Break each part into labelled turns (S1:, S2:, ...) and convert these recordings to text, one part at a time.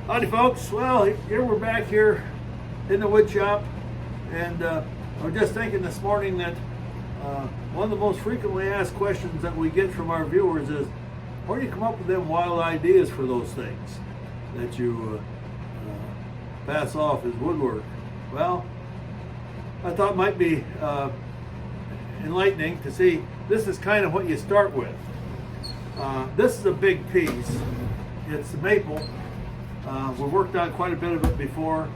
S1: Howdy folks, well here we're back here in the wood shop, and I was just thinking this morning that one of the most frequently asked questions that we get from our viewers is, where do you come up with them wild ideas for those things that you pass off as woodwork? Well, I thought it might be enlightening to see this is kind of what you start with. This is a big piece. It's maple. We've worked on quite a bit of it before.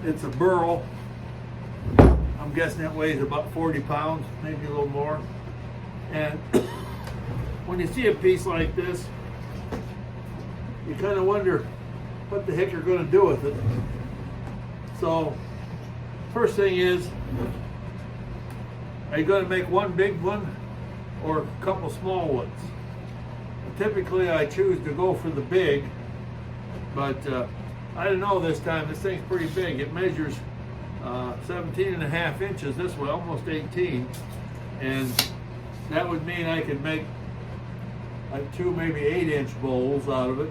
S1: It's a burl. I'm guessing it weighs about 40 pounds, maybe a little more. And when you see a piece like this, you kind of wonder what the heck you're going to do with it. So, first thing is, are you going to make one big one or a couple small ones? Typically, I choose to go for the big. But I don't know this time. This thing's pretty big. It measures 17 and a half inches this way, almost 18. And that would mean I could make like 2, maybe 8-inch bowls out of it.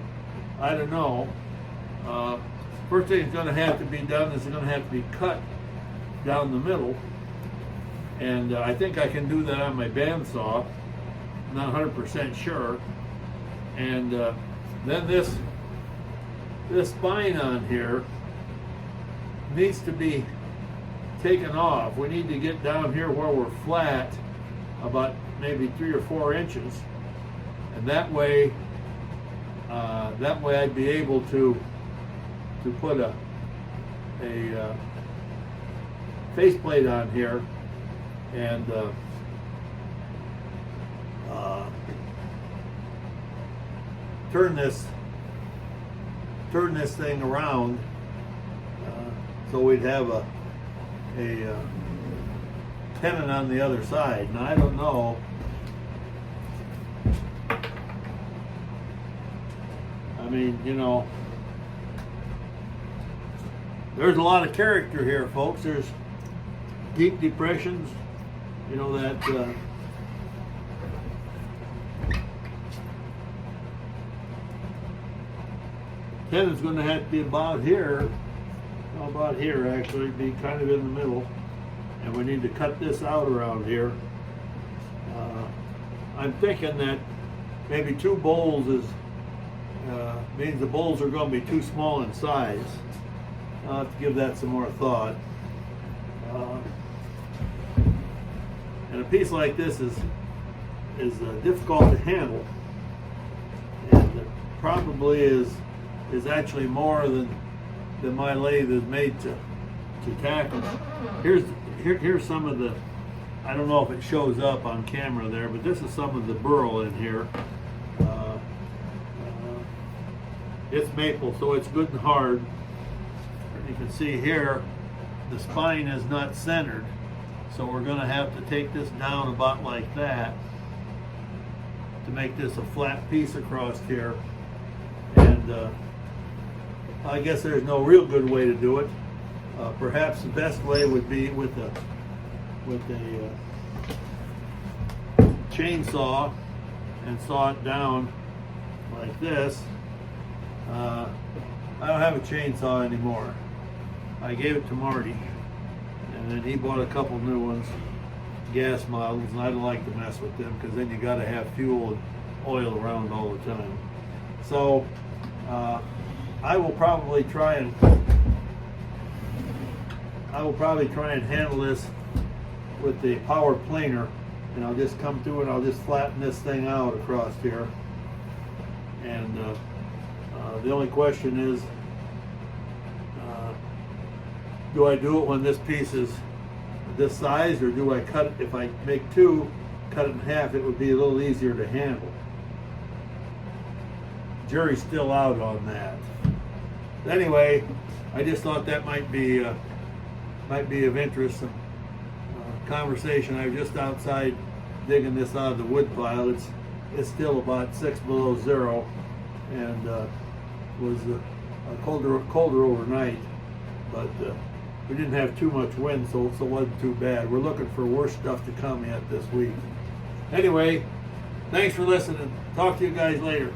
S1: I don't know. First thing that's going to have to be done is it's going to have to be cut down the middle. And I think I can do that on my bandsaw. I'm not 100% sure. And then this spine on here needs to be taken off. We need to get down here where we're flat about maybe 3 or 4 inches, and that way I'd be able to put a faceplate on here and turn this thing around so we'd have a tenon on the other side. Now I don't know. I mean, you know, there's a lot of character here, folks. There's deep depressions, you know, that tenon's going to have to be about here, actually, be kind of in the middle, and we need to cut this out around here. I'm thinking that maybe 2 bowls means the bowls are going to be too small in size. I'll have to give that some more thought. And a piece like this is difficult to handle, and probably is actually more than my lathe is made to tackle. Here's some of the, I don't know if it shows up on camera there, but this is some of the burl in here. It's maple, so it's good and hard. You can see here the spine is not centered, so we're going to have to take this down about like that to make this a flat piece across here. And I guess there's no real good way to do it. Perhaps the best way would be with a chainsaw and saw it down like this. I don't have a chainsaw anymore. I gave it to Marty, and then he bought a couple new ones, gas models, and I don't like to mess with them because then you got to have fuel and oil around all the time. So I will probably try and handle this with the power planer, and I'll just come through and I'll just flatten this thing out across here. And the only question is, do I do it when this piece is this size, or do I cut it? If I make 2, cut it in half, it would be a little easier to handle. Jury's still out on that. Anyway, I just thought that might be of interest. Some conversation. I was just outside digging this out of the wood pile. It's still about 6 below zero, and was colder overnight, but we didn't have too much wind, so it wasn't too bad. We're looking for worse stuff to come yet this week. Anyway, thanks for listening. Talk to you guys later.